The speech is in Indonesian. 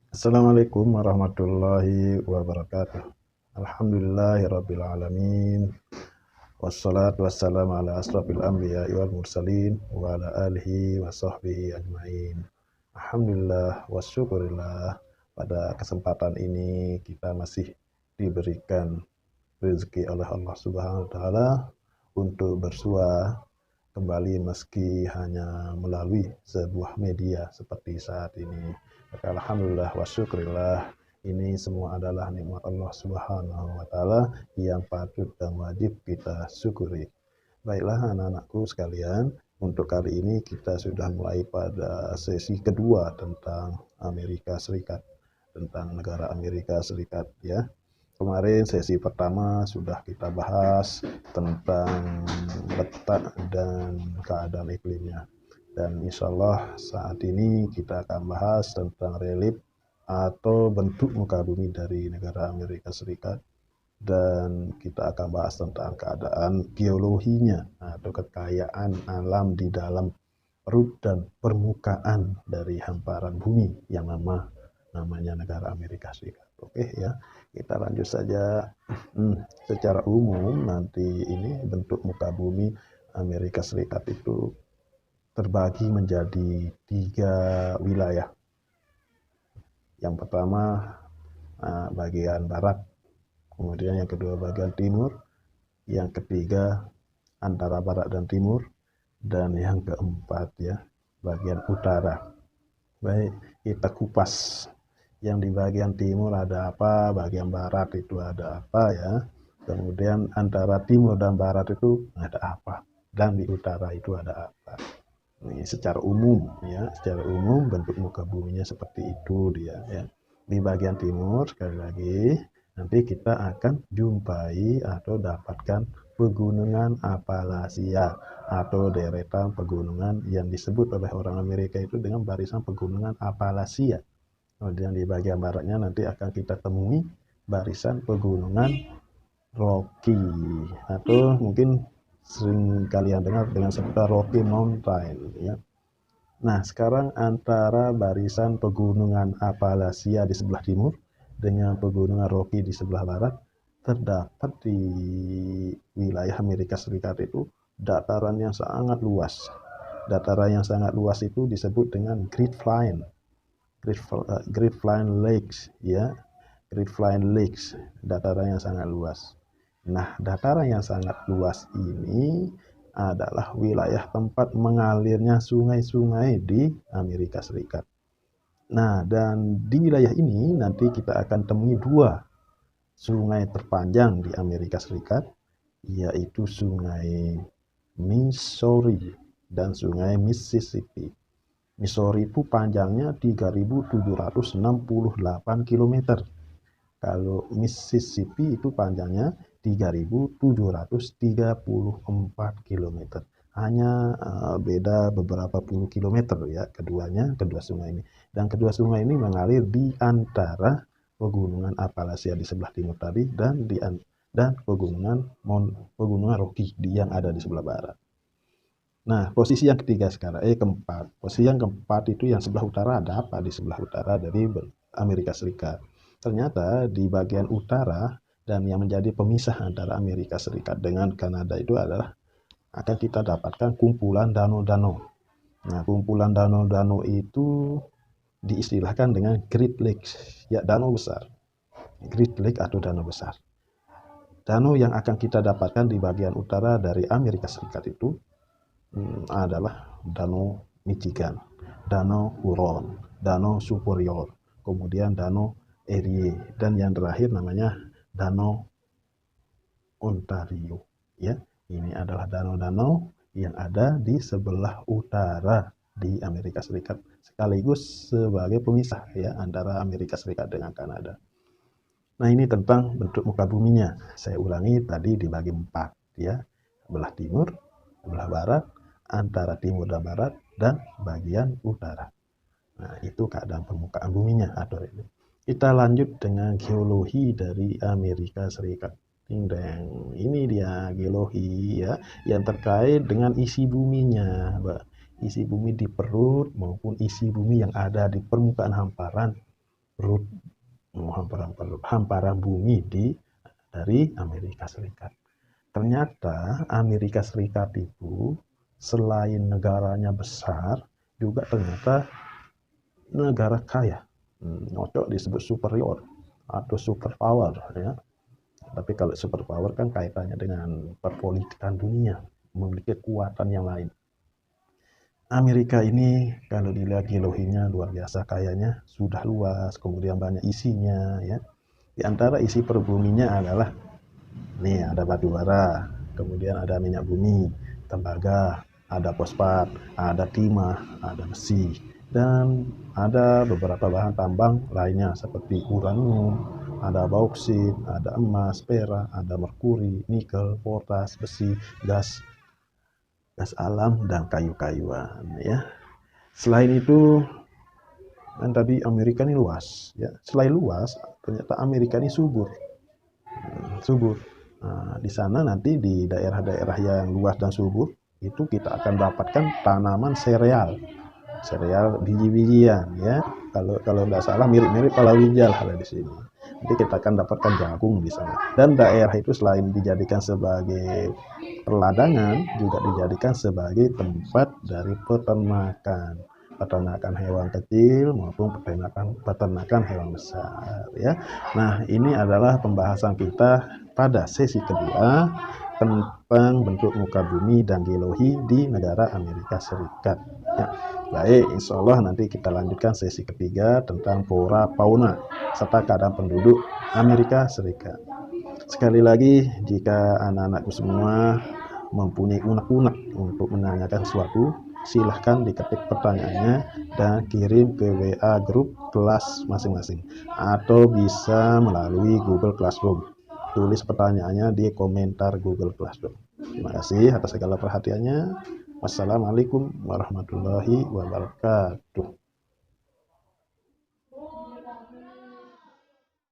Assalamualaikum warahmatullahi wabarakatuh. Alhamdulillahirabbil alamin. Wassalatu wassalamu ala asrofil anbiya'i wal mursalin wa ala alihi wa sahbihi ajmain. Alhamdulillah wa syukurillah, pada kesempatan ini kita masih diberikan rezeki oleh Allah Subhanahu wa taala untuk bersua kembali meski hanya melalui sebuah media seperti saat ini. Maka alhamdulillah wa syukrillah, ini semua adalah nikmat Allah Subhanahu wa taala yang patut dan wajib kita syukuri. Baiklah anak-anakku sekalian, untuk kali ini kita sudah mulai pada sesi kedua tentang Amerika Serikat, tentang negara Amerika Serikat ya. Kemarin sesi pertama sudah kita bahas tentang letak dan keadaan iklimnya. Dan insya Allah saat ini kita akan bahas tentang relief atau bentuk muka bumi dari negara Amerika Serikat. Dan kita akan bahas tentang keadaan geologinya atau kekayaan alam di dalam perut dan permukaan dari hamparan bumi yang namanya negara Amerika Serikat. Oke ya, kita lanjut saja. Secara umum nanti ini bentuk muka bumi Amerika Serikat itu terbagi menjadi 3 wilayah. Yang pertama bagian barat, kemudian yang kedua bagian timur, yang ketiga antara barat dan timur, dan yang keempat ya bagian utara. Baik, kita kupas. Yang di bagian timur ada apa, bagian barat itu ada apa ya, kemudian antara timur dan barat itu ada apa, dan di utara itu ada apa. Ini secara umum ya, secara umum bentuk muka buminya seperti itu dia ya. Di bagian timur sekali lagi nanti kita akan jumpai atau dapatkan pegunungan Appalachia atau deretan pegunungan yang disebut oleh orang Amerika itu dengan barisan pegunungan Appalachia. Kemudian di bagian baratnya nanti akan kita temui barisan pegunungan Rocky, atau mungkin sering kalian dengar dengan sebutan Rocky Mountain ya. Nah, sekarang antara barisan pegunungan Appalachia di sebelah timur dengan pegunungan Rocky di sebelah barat, terdapat di wilayah Amerika Serikat itu dataran yang sangat luas. Dataran yang sangat luas itu disebut dengan Great Plains Lakes ya, Great Plains Lakes, dataran yang sangat luas. Nah, dataran yang sangat luas ini adalah wilayah tempat mengalirnya sungai-sungai di Amerika Serikat. Nah, dan di wilayah ini nanti kita akan temui 2 sungai terpanjang di Amerika Serikat, yaitu sungai Missouri dan sungai Mississippi. Missouri itu panjangnya 3.768 km. Kalau Mississippi itu panjangnya 3.734 km. Hanya beda beberapa puluh kilometer ya kedua sungai ini. Dan kedua sungai ini mengalir di antara pegunungan Appalachia di sebelah timur tadi dan pegunungan Rocky yang ada di sebelah barat. Nah, posisi yang ketiga sekarang, keempat. Posisi yang keempat itu yang sebelah utara ada apa di sebelah utara dari Amerika Serikat? Ternyata di bagian utara dan yang menjadi pemisah antara Amerika Serikat dengan Kanada itu adalah akan kita dapatkan kumpulan danau-danau. Nah, kumpulan danau-danau itu diistilahkan dengan Great Lakes, ya danau besar. Great Lake atau danau besar. Danau yang akan kita dapatkan di bagian utara dari Amerika Serikat itu adalah Danau Michigan, Danau Huron, Danau Superior, kemudian Danau Erie, dan yang terakhir namanya Danau Ontario. Ya, ini adalah danau-danau yang ada di sebelah utara di Amerika Serikat, sekaligus sebagai pemisah ya antara Amerika Serikat dengan Kanada. Nah, ini tentang bentuk muka buminya. Saya ulangi tadi dibagi 4 ya, sebelah timur, sebelah barat, antara timur dan barat, dan bagian utara. Nah, itu keadaan permukaan buminya atau ini. Kita lanjut dengan geologi dari Amerika Serikat. Ini dia geologi ya, yang terkait dengan isi buminya, isi bumi di perut maupun isi bumi yang ada di permukaan hamparan root hamparan bumi dari Amerika Serikat. Ternyata Amerika Serikat itu selain negaranya besar, juga ternyata negara kaya. Cocok disebut superior atau superpower ya. Tapi kalau superpower kan kaitannya dengan perpolitikan dunia, memiliki kekuatan yang lain. Amerika ini kalau dilihat geologinya luar biasa kayanya, sudah luas, kemudian banyak isinya ya. Di antara isi perbuminya adalah nih ada batu bara, kemudian ada minyak bumi, tembaga, ada fosfat, ada timah, ada besi, dan ada beberapa bahan tambang lainnya seperti uranium, ada bauksit, ada emas, perak, ada merkuri, nikel, potas, besi, gas alam, dan kayu-kayuan ya. Selain itu kan tadi Amerika ini luas ya. Selain luas, ternyata Amerika ini subur. Nah, di sana nanti di daerah-daerah yang luas dan subur itu kita akan dapatkan tanaman sereal biji-bijian ya. Kalau nggak salah mirip-mirip palawija lah di sini. Nanti kita akan dapatkan jagung di sana. Dan daerah itu selain dijadikan sebagai perladangan, juga dijadikan sebagai tempat dari peternakan hewan kecil maupun peternakan hewan besar ya. Nah, ini adalah pembahasan kita pada sesi kedua tentang bentuk muka bumi dan geologi di negara Amerika Serikat ya. Baik, insya Allah nanti kita lanjutkan sesi ketiga tentang flora fauna serta keadaan penduduk Amerika Serikat. Sekali lagi, jika anak-anakku semua mempunyai unek-unek untuk menanyakan sesuatu, silahkan diketik pertanyaannya dan kirim ke WA grup kelas masing-masing, atau bisa melalui Google Classroom. Tulis pertanyaannya di komentar Google Classroom. Terima kasih atas segala perhatiannya. Wassalamualaikum warahmatullahi wabarakatuh.